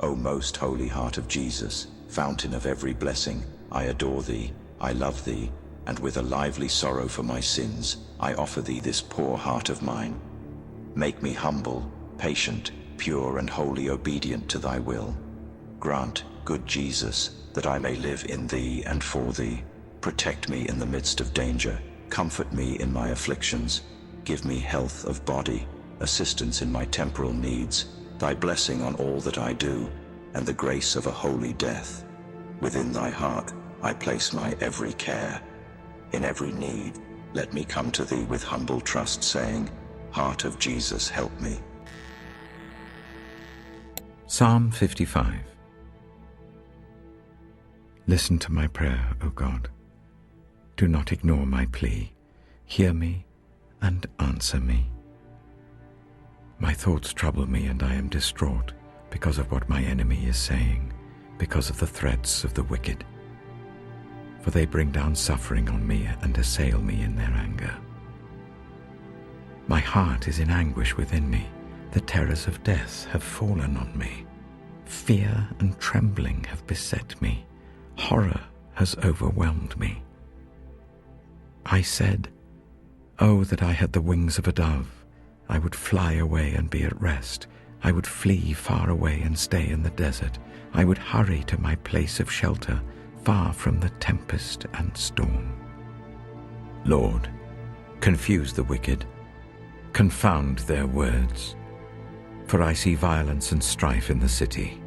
O most holy heart of Jesus, fountain of every blessing, I adore thee, I love thee, and with a lively sorrow for my sins, I offer thee this poor heart of mine. Make me humble, patient, pure, and wholly obedient to thy will. Grant, good Jesus, that I may live in thee and for thee. Protect me in the midst of danger. Comfort me in my afflictions. Give me health of body, assistance in my temporal needs, thy blessing on all that I do, and the grace of a holy death. Within thy heart I place my every care. In every need, let me come to thee with humble trust, saying, Heart of Jesus, help me. Psalm 55. Listen to my prayer, O God. Do not ignore my plea. Hear me and answer me. My thoughts trouble me, and I am distraught because of what my enemy is saying, because of the threats of the wicked. For they bring down suffering on me and assail me in their anger. My heart is in anguish within me. The terrors of death have fallen on me. Fear and trembling have beset me. Horror has overwhelmed me. I said, Oh, that I had the wings of a dove! I would fly away and be at rest. I would flee far away and stay in the desert. I would hurry to my place of shelter, far from the tempest and storm. Lord, confuse the wicked. Confound their words. For I see violence and strife in the city.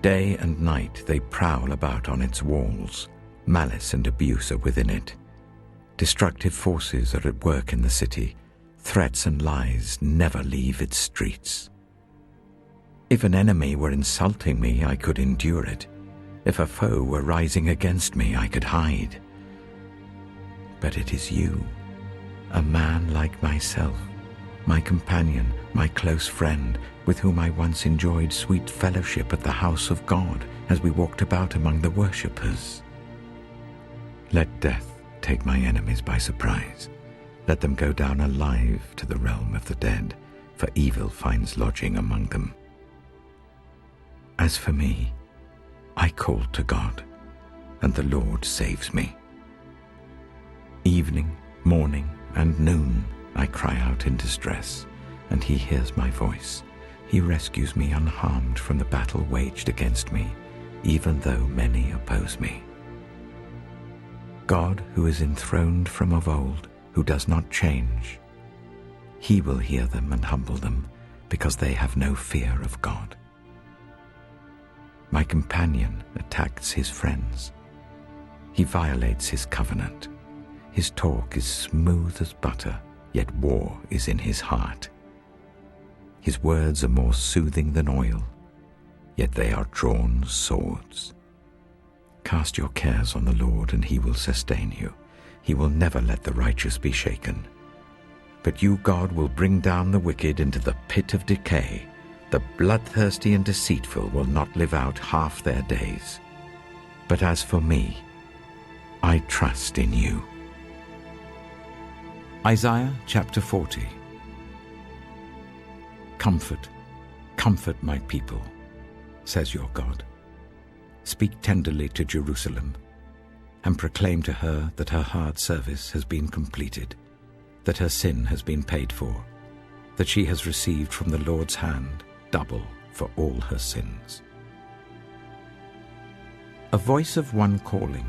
Day and night they prowl about on its walls. Malice and abuse are within it. Destructive forces are at work in the city. Threats and lies never leave its streets. If an enemy were insulting me, I could endure it. If a foe were rising against me, I could hide. But it is you, a man like myself, my companion, my close friend, with whom I once enjoyed sweet fellowship at the house of God as we walked about among the worshippers. Let death take my enemies by surprise. Let them go down alive to the realm of the dead, for evil finds lodging among them. As for me, I called to God, and the Lord saves me. Evening, morning, and noon I cry out in distress, and he hears my voice. He rescues me unharmed from the battle waged against me, even though many oppose me. God, who is enthroned from of old, who does not change, he will hear them and humble them, because they have no fear of God. My companion attacks his friends. He violates his covenant. His talk is smooth as butter, yet war is in his heart. His words are more soothing than oil, yet they are drawn swords. Cast your cares on the Lord, and he will sustain you. He will never let the righteous be shaken. But you, God, will bring down the wicked into the pit of decay. The bloodthirsty and deceitful will not live out half their days. But as for me, I trust in you. Isaiah chapter 40. Comfort, comfort my people, says your God. Speak tenderly to Jerusalem, and proclaim to her that her hard service has been completed, that her sin has been paid for, that she has received from the Lord's hand double for all her sins. A voice of one calling,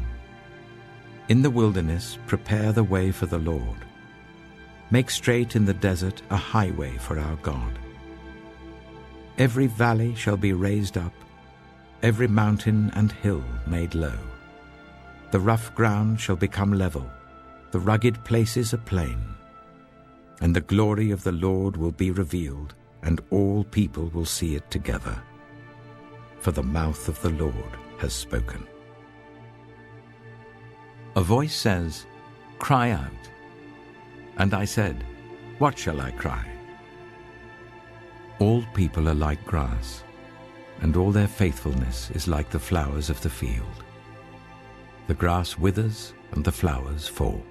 in the wilderness prepare the way for the Lord. Make straight in the desert a highway for our God. Every valley shall be raised up, every mountain and hill made low. The rough ground shall become level, the rugged places a plain. And the glory of the Lord will be revealed, and all people will see it together. For the mouth of the Lord has spoken. A voice says, Cry out. And I said, What shall I cry? All people are like grass, and all their faithfulness is like the flowers of the field. The grass withers and the flowers fall,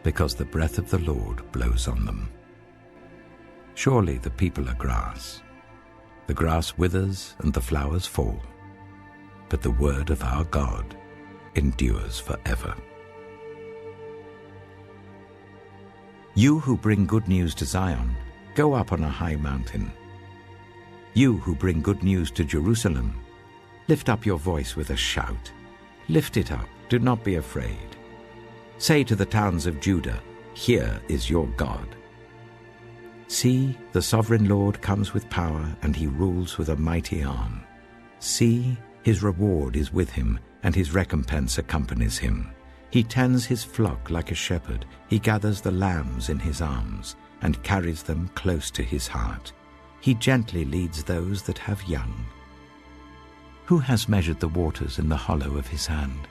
because the breath of the Lord blows on them. Surely the people are grass. The grass withers and the flowers fall, but the word of our God endures forever. You who bring good news to Zion, go up on a high mountain. You who bring good news to Jerusalem, lift up your voice with a shout. Lift it up, do not be afraid. Say to the towns of Judah, here is your God. See, the sovereign Lord comes with power, and he rules with a mighty arm. See, his reward is with him, and his recompense accompanies him. He tends his flock like a shepherd. He gathers the lambs in his arms, and carries them close to his heart. He gently leads those that have young. Who has measured the waters in the hollow of his hand,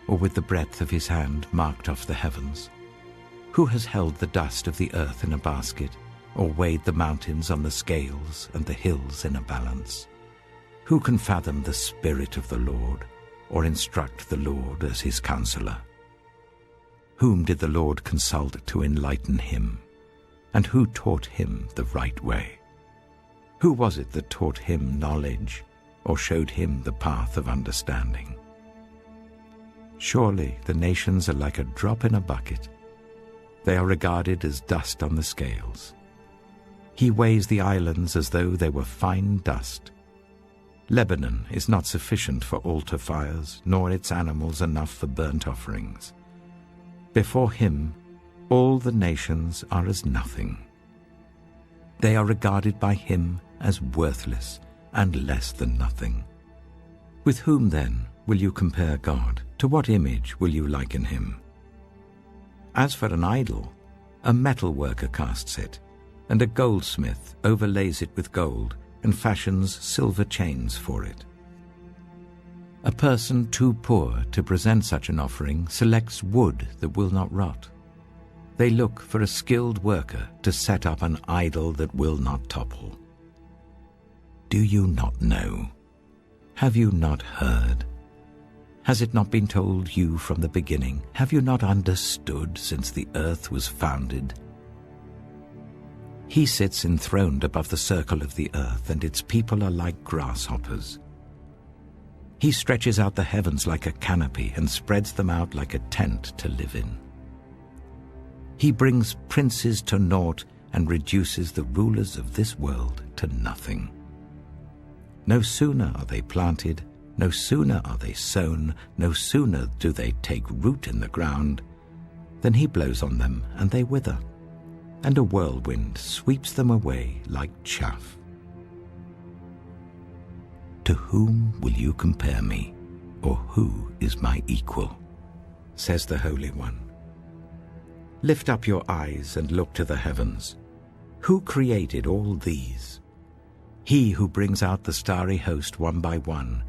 or with the breadth of his hand marked off the heavens? Who has held the dust of the earth in a basket, or weighed the mountains on the scales and the hills in a balance? Who can fathom the Spirit of the Lord, or instruct the Lord as his counselor? Whom did the Lord consult to enlighten him? And who taught him the right way? Who was it that taught him knowledge, or showed him the path of understanding? Surely the nations are like a drop in a bucket. They are regarded as dust on the scales. He weighs the islands as though they were fine dust. Lebanon is not sufficient for altar fires, nor its animals enough for burnt offerings. Before him, all the nations are as nothing. They are regarded by him as worthless and less than nothing. With whom, then, will you compare God? To what image will you liken him? As for an idol, a metal worker casts it, and a goldsmith overlays it with gold and fashions silver chains for it. A person too poor to present such an offering selects wood that will not rot. They look for a skilled worker to set up an idol that will not topple. Do you not know? Have you not heard? Has it not been told you from the beginning? Have you not understood since the earth was founded? He sits enthroned above the circle of the earth, and its people are like grasshoppers. He stretches out the heavens like a canopy and spreads them out like a tent to live in. He brings princes to naught and reduces the rulers of this world to nothing. No sooner are they planted, no sooner are they sown, no sooner do they take root in the ground, than he blows on them and they wither, and a whirlwind sweeps them away like chaff. To whom will you compare me, or who is my equal? Says the Holy One. Lift up your eyes and look to the heavens. Who created all these? He who brings out the starry host one by one,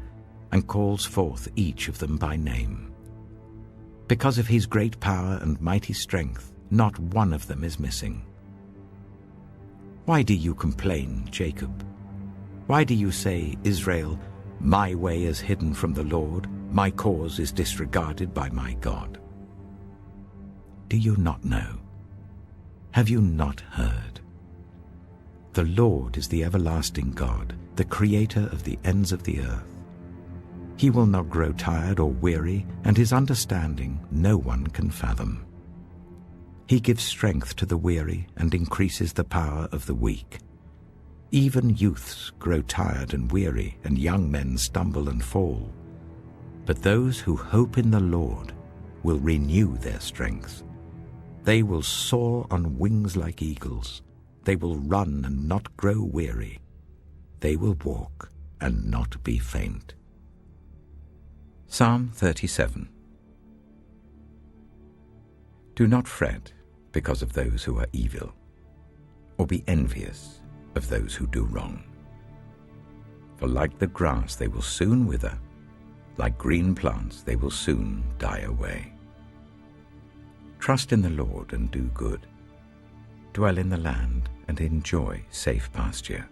and calls forth each of them by name. Because of his great power and mighty strength, not one of them is missing. Why do you complain, Jacob? Why do you say, Israel, my way is hidden from the Lord, my cause is disregarded by my God? Do you not know? Have you not heard? The Lord is the everlasting God, the creator of the ends of the earth. He will not grow tired or weary, and his understanding no one can fathom. He gives strength to the weary and increases the power of the weak. Even youths grow tired and weary, and young men stumble and fall. But those who hope in the Lord will renew their strength. They will soar on wings like eagles. They will run and not grow weary. They will walk and not be faint. Psalm 37. Do not fret because of those who are evil, or be envious of those who do wrong. For like the grass they will soon wither, like green plants they will soon die away. Trust in the Lord and do good. Dwell in the land and enjoy safe pasture.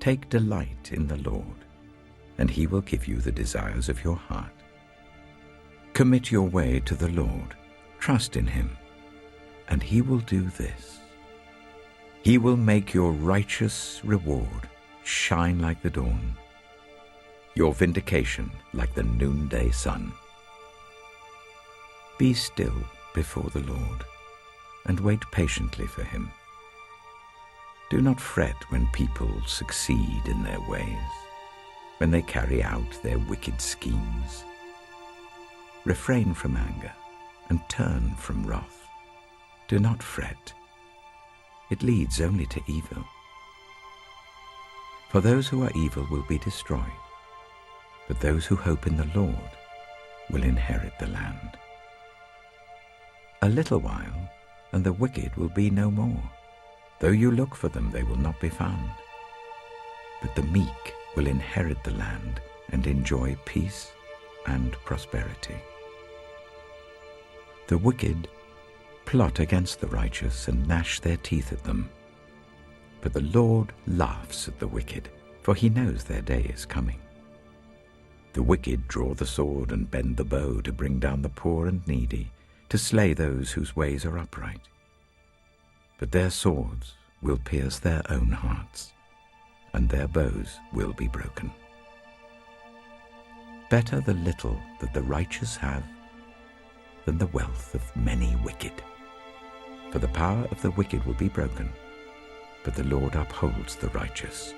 Take delight in the Lord, and he will give you the desires of your heart. Commit your way to the Lord. Trust in him, and he will do this. He will make your righteous reward shine like the dawn, your vindication like the noonday sun. Be still before the Lord, and wait patiently for him. Do not fret when people succeed in their ways, when they carry out their wicked schemes. Refrain from anger and turn from wrath. Do not fret. It leads only to evil. For those who are evil will be destroyed, but those who hope in the Lord will inherit the land. A little while, and the wicked will be no more. Though you look for them, they will not be found. But the meek will inherit the land and enjoy peace and prosperity. The wicked plot against the righteous and gnash their teeth at them. But the Lord laughs at the wicked, for he knows their day is coming. The wicked draw the sword and bend the bow to bring down the poor and needy, to slay those whose ways are upright. But their swords will pierce their own hearts, and their bows will be broken. Better the little that the righteous have than the wealth of many wicked. For the power of the wicked will be broken, but the Lord upholds the righteous.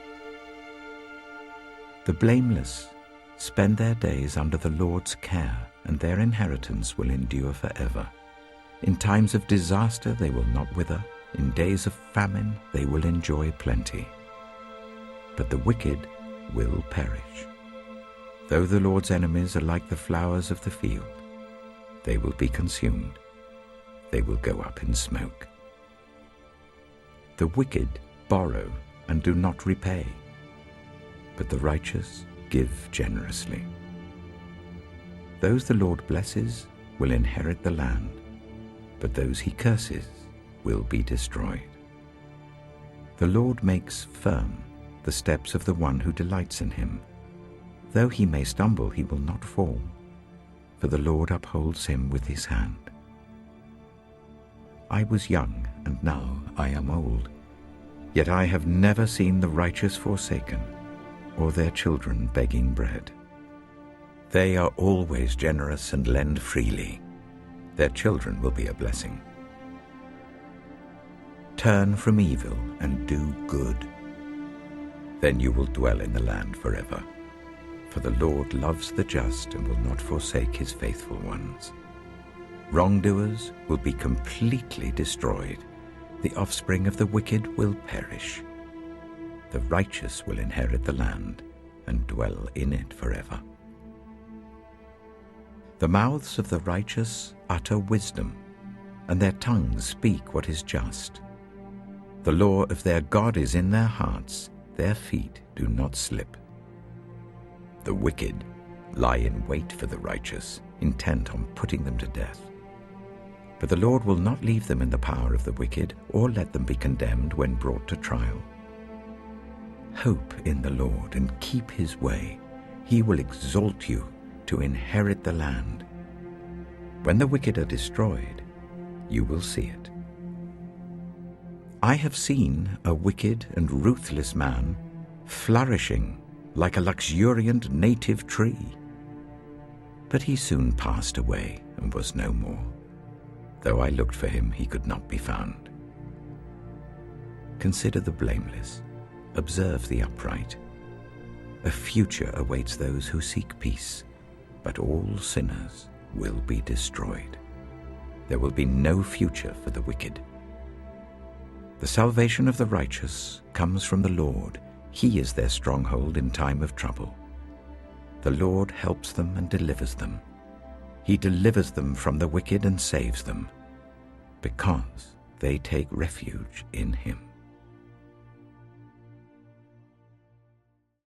The blameless spend their days under the Lord's care, and their inheritance will endure forever. In times of disaster they will not wither. In days of famine they will enjoy plenty. But the wicked will perish. Though the Lord's enemies are like the flowers of the field, they will be consumed. They will go up in smoke. The wicked borrow and do not repay, but the righteous give generously. Those the Lord blesses will inherit the land, but those he curses will be destroyed. The Lord makes firm the steps of the one who delights in him. Though he may stumble, he will not fall, for the Lord upholds him with his hand. I was young, and now I am old, yet I have never seen the righteous forsaken, or their children begging bread. They are always generous and lend freely. Their children will be a blessing. Turn from evil and do good. Then you will dwell in the land forever. For the Lord loves the just and will not forsake his faithful ones. Wrongdoers will be completely destroyed. The offspring of the wicked will perish. The righteous will inherit the land and dwell in it forever. The mouths of the righteous utter wisdom, and their tongues speak what is just. The law of their God is in their hearts, their feet do not slip. The wicked lie in wait for the righteous, intent on putting them to death. But the Lord will not leave them in the power of the wicked, or let them be condemned when brought to trial. Hope in the Lord and keep his way. He will exalt you to inherit the land. When the wicked are destroyed, you will see it. I have seen a wicked and ruthless man flourishing like a luxuriant native tree. But he soon passed away and was no more. Though I looked for him, he could not be found. Consider the blameless, observe the upright. A future awaits those who seek peace, but all sinners will be destroyed. There will be no future for the wicked. The salvation of the righteous comes from the Lord. He is their stronghold in time of trouble. The Lord helps them and delivers them. He delivers them from the wicked and saves them, because they take refuge in him.